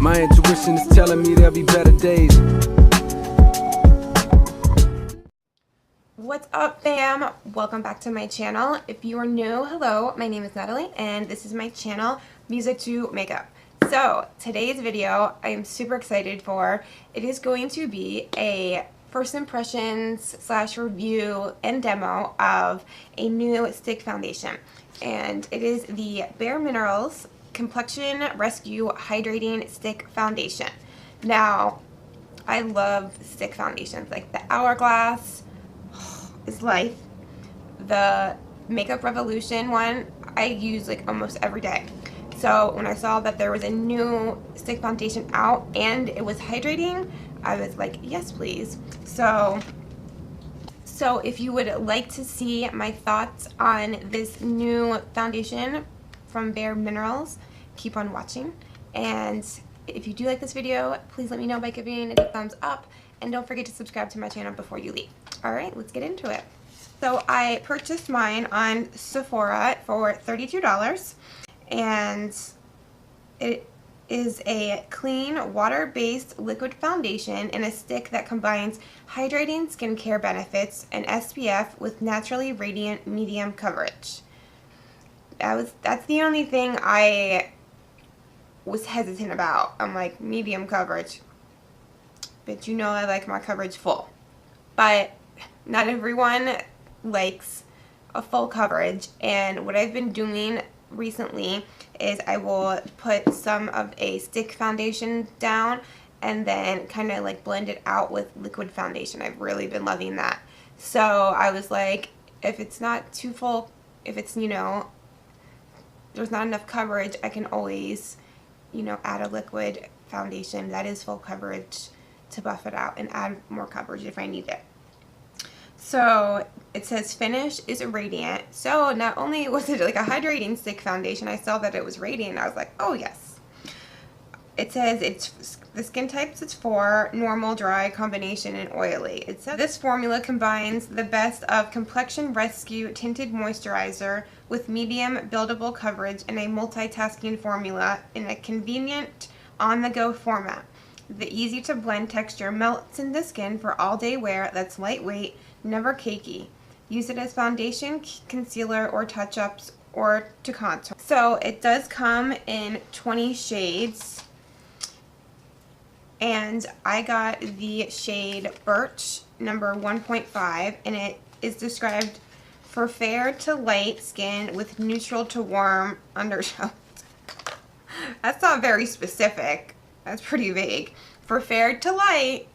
My intuition is telling me there'll be better days. What's up, fam? Welcome back to my channel. If you are new, hello, my name is Natalie and this is my channel, Music to Makeup. So today's video I am super excited for. It is going to be a first impressions / review and demo of a new stick foundation, and it is the Bare Minerals Complexion Rescue Hydrating Stick Foundation. Now, I love stick foundations, like the Hourglass is life. The Makeup Revolution one I use like almost every day. So when I saw that there was a new stick foundation out and it was hydrating, I was like, yes please. So if you would like to see my thoughts on this new foundation from Bare Minerals, keep on watching. And if you do like this video, please let me know by giving it a thumbs up, and don't forget to subscribe to my channel before you leave. Alright, let's get into it. So I purchased mine on Sephora for $32, and it is a clean, water-based liquid foundation in a stick that combines hydrating skincare benefits and SPF with naturally radiant medium coverage. That's the only thing I was hesitant about. I'm like, medium coverage, but you know I like my coverage full. But not everyone likes a full coverage, and what I've been doing recently is I will put some of a stick foundation down and then kind of like blend it out with liquid foundation. I've really been loving that. So I was like, if it's not too full, if it's, you know, there's not enough coverage, I can always, you know, add a liquid foundation that is full coverage to buff it out and add more coverage if I need it. So it says finish is radiant. So not only was it like a hydrating stick foundation, I saw that it was radiant. I was like, oh yes. It says it's the skin types it's for: normal, dry, combination, and oily. It says this formula combines the best of Complexion Rescue Tinted Moisturizer with medium buildable coverage in a multitasking formula in a convenient on-the-go format. The easy-to-blend texture melts in the skin for all-day wear that's lightweight, never cakey. Use it as foundation, concealer, or touch-ups, or to contour. So it does come in 20 shades, and I got the shade Birch number 1.5, and it is described for fair to light skin with neutral to warm undertones. That's not very specific. That's pretty vague. For fair to light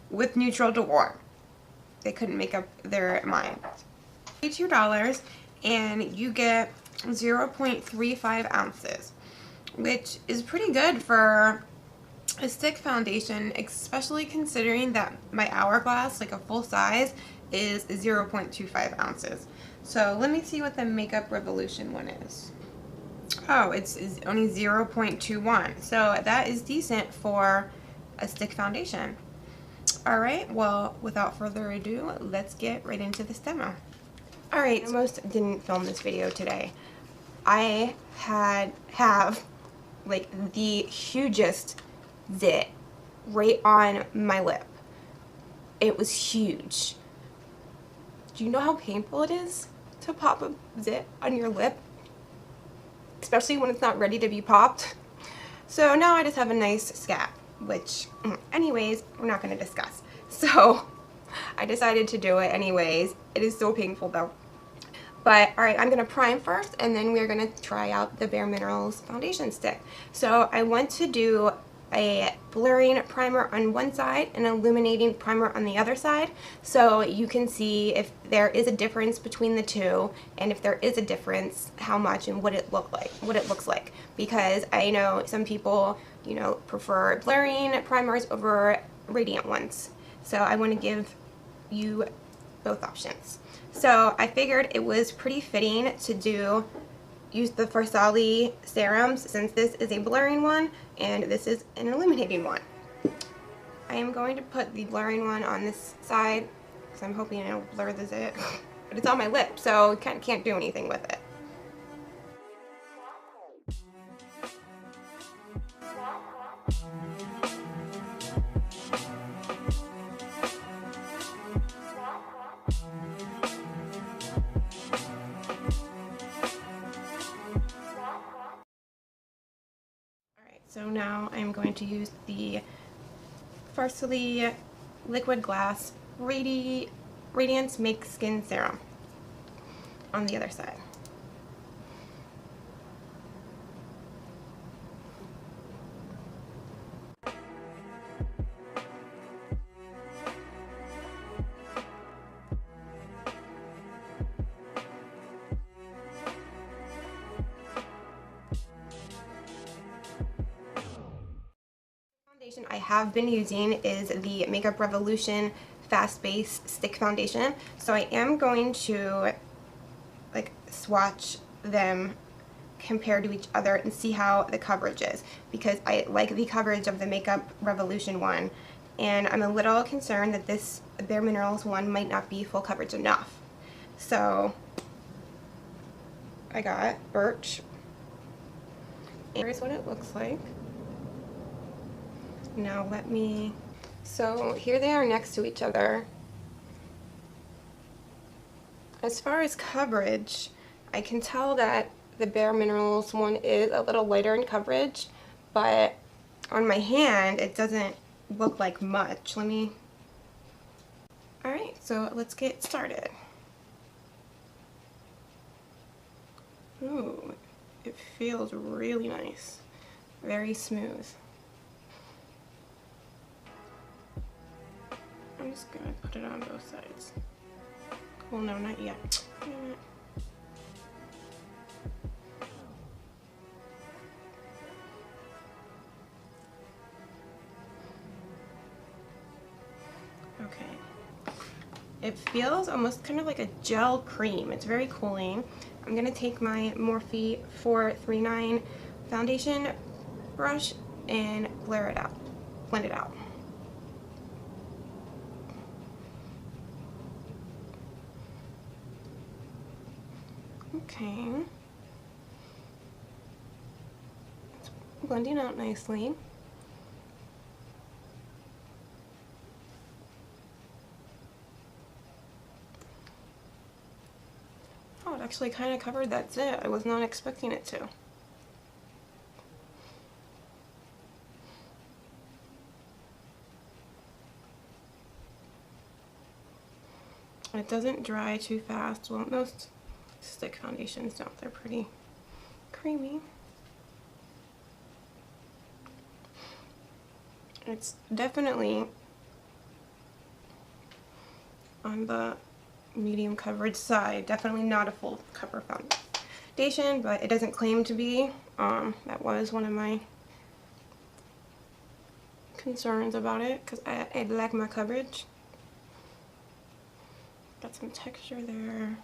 with neutral to warm. They couldn't make up their mind. $2, and you get 0.35 ounces, which is pretty good for a stick foundation, especially considering that my Hourglass, like a full size, is 0.25 ounces. So let me see what the Makeup Revolution one is. Oh, it's only 0.21, so that is decent for a stick foundation. Alright, well, without further ado, let's get right into this demo. Alright, I almost didn't film this video today. I have like the hugest zit right on my lip. It was huge. Do you know how painful it is to pop a zit on your lip? Especially when it's not ready to be popped. So now I just have a nice scab, which anyways, we're not going to discuss. So I decided to do it anyways. It is so painful though. But alright, I'm going to prime first, and then we're going to try out the Bare Minerals foundation stick. So I want to do a blurring primer on one side and illuminating primer on the other side, so you can see if there is a difference between the two, and if there is a difference, how much and what it looks like. Because I know some people, you know, prefer blurring primers over radiant ones. So I want to give you both options. So I figured it was pretty fitting to use the Farsali serums, since this is a blurring one and this is an illuminating one. I am going to put the blurring one on this side because I'm hoping it'll blur the zit, but it's on my lip, so can't do anything with it. So now I'm going to use the Farsally Liquid Glass Radiance Make Skin Serum on the other side. Foundation I have been using is the Makeup Revolution Fast Base Stick Foundation. So I am going to like swatch them compared to each other and see how the coverage is, because I like the coverage of the Makeup Revolution one, and I'm a little concerned that this Bare Minerals one might not be full coverage enough. So I got Birch. Here's what it looks like. Now let me, so here they are next to each other. As far as coverage, I can tell that the Bare Minerals one is a little lighter in coverage, but on my hand it doesn't look like much. Alright, so let's get started. Ooh, it feels really nice. Very smooth. I'm just gonna put it on both sides. Well, no, not yet. Okay. It feels almost kind of like a gel cream. It's very cooling. I'm gonna take my Morphe 439 foundation brush and blend it out. Okay. It's blending out nicely. Oh, it actually kind of covered that zit. I was not expecting it to. It doesn't dry too fast. Well, most stick foundations don't. They're pretty creamy. It's definitely on the medium coverage side. Definitely not a full cover foundation, but it doesn't claim to be. That was one of my concerns about it, because I like my coverage. Got some texture there.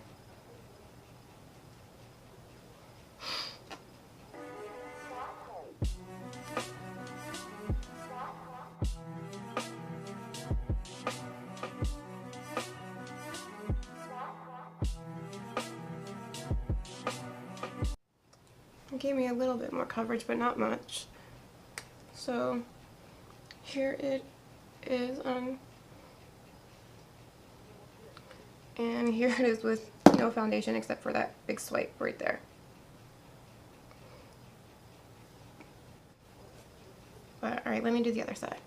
It gave me a little bit more coverage, but not much. So here it is on, and here it is with no foundation except for that big swipe right there. But alright, let me do the other side.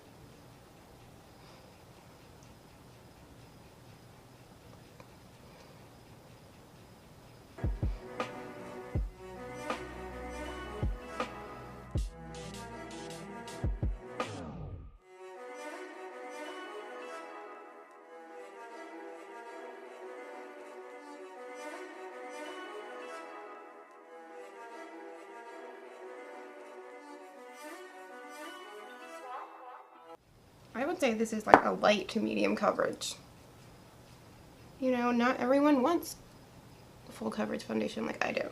I would say this is like a light to medium coverage. You know, not everyone wants full coverage foundation like I do.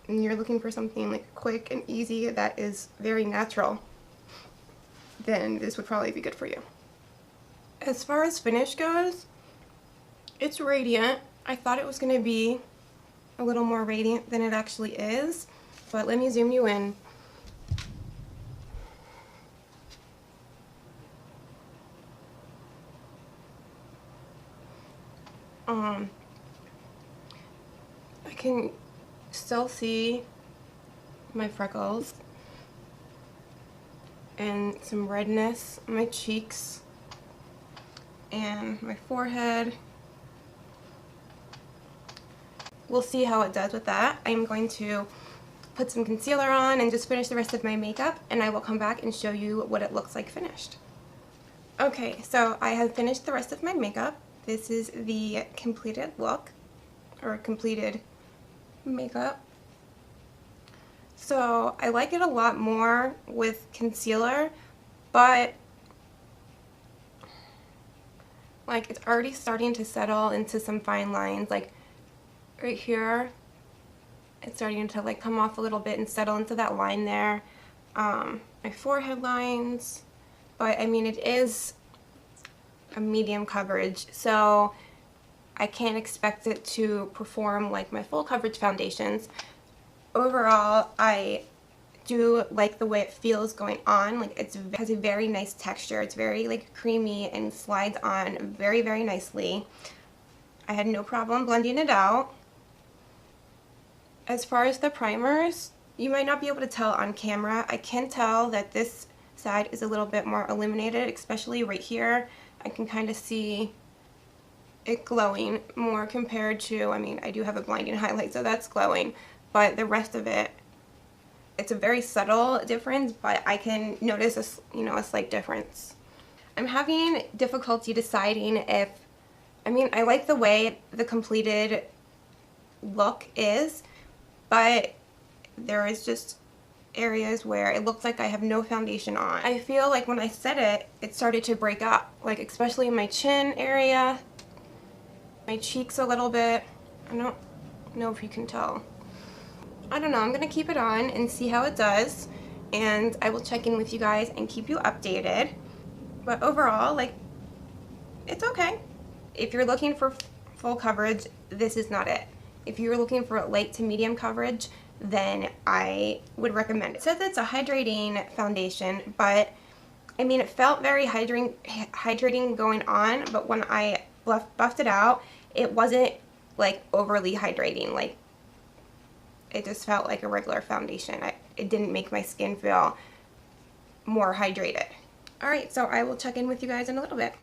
And you're looking for something like quick and easy that is very natural, then this would probably be good for you. As far as finish goes, it's radiant. I thought it was going to be a little more radiant than it actually is, but let me zoom you in. I can still see my freckles and some redness on my cheeks and my forehead. We'll see how it does with that. I'm going to put some concealer on and just finish the rest of my makeup, and I will come back and show you what it looks like finished. Okay, so I have finished the rest of my makeup. This is the completed look, or completed makeup. So I like it a lot more with concealer, but like it's already starting to settle into some fine lines. Like right here, it's starting to like come off a little bit and settle into that line there. My forehead lines, but I mean it is a medium coverage, so I can't expect it to perform like my full coverage foundations. Overall, I do like the way it feels going on. Like it has a very nice texture. It's very like creamy and slides on very, very nicely. I had no problem blending it out. As far as the primers, you might not be able to tell on camera. I can tell that this side is a little bit more illuminated, especially right here. I can kind of see it glowing more compared to, I mean, I do have a blinding highlight, so that's glowing, but the rest of it, it's a very subtle difference, but I can notice a slight difference. I'm having difficulty deciding if, I mean, I like the way the completed look is, but there is just areas where it looks like I have no foundation on. I feel like when I set it, it started to break up, like especially in my chin area, my cheeks a little bit. I don't know if you can tell. I don't know, I'm gonna keep it on and see how it does, and I will check in with you guys and keep you updated. But overall, like, it's okay. If you're looking for full coverage, this is not it. If you're looking for light to medium coverage, then I would recommend it. It says it's a hydrating foundation, but I mean, it felt very hydrating going on, but when I buffed it out, it wasn't like overly hydrating. Like, it just felt like a regular foundation. It didn't make my skin feel more hydrated. Alright, so I will check in with you guys in a little bit.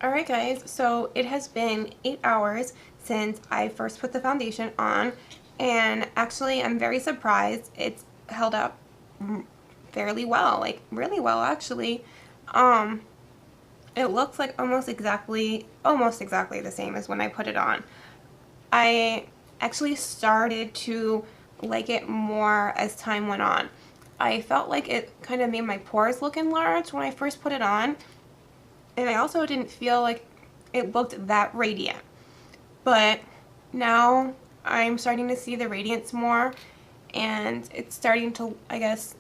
Alright guys, so it has been 8 hours since I first put the foundation on, and actually I'm very surprised it's held up fairly well, like really well actually. It looks like almost exactly the same as when I put it on. I actually started to like it more as time went on. I felt like it kind of made my pores look enlarged when I first put it on, and I also didn't feel like it looked that radiant. But now I'm starting to see the radiance more, and it's starting to, I guess,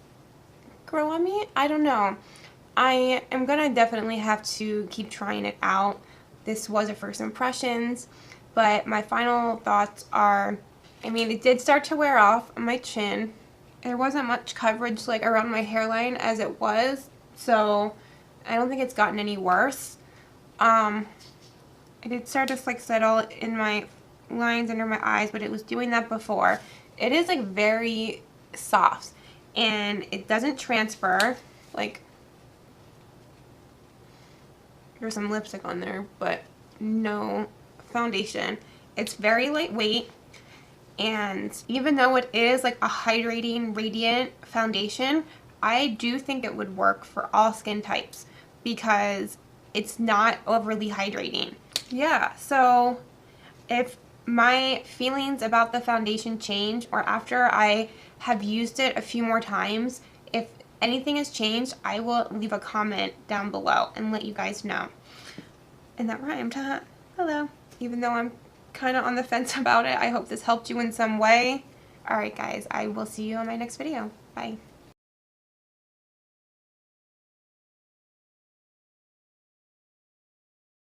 grow on me. I don't know. I am gonna definitely have to keep trying it out. This was a first impressions, but my final thoughts are, I mean, it did start to wear off on my chin. There wasn't much coverage like around my hairline as it was, so I don't think it's gotten any worse. It did start to like settle in my lines under my eyes, but it was doing that before. It is like very soft, and it doesn't transfer. Like, there's some lipstick on there, but no foundation. It's very lightweight, and even though it is like a hydrating, radiant foundation, I do think it would work for all skin types because it's not overly hydrating. Yeah, so if my feelings about the foundation change, or after I have used it a few more times, if anything has changed, I will leave a comment down below and let you guys know. And that rhymed, huh? Hello. Even though I'm kind of on the fence about it, I hope this helped you in some way. Alright guys, I will see you on my next video. Bye.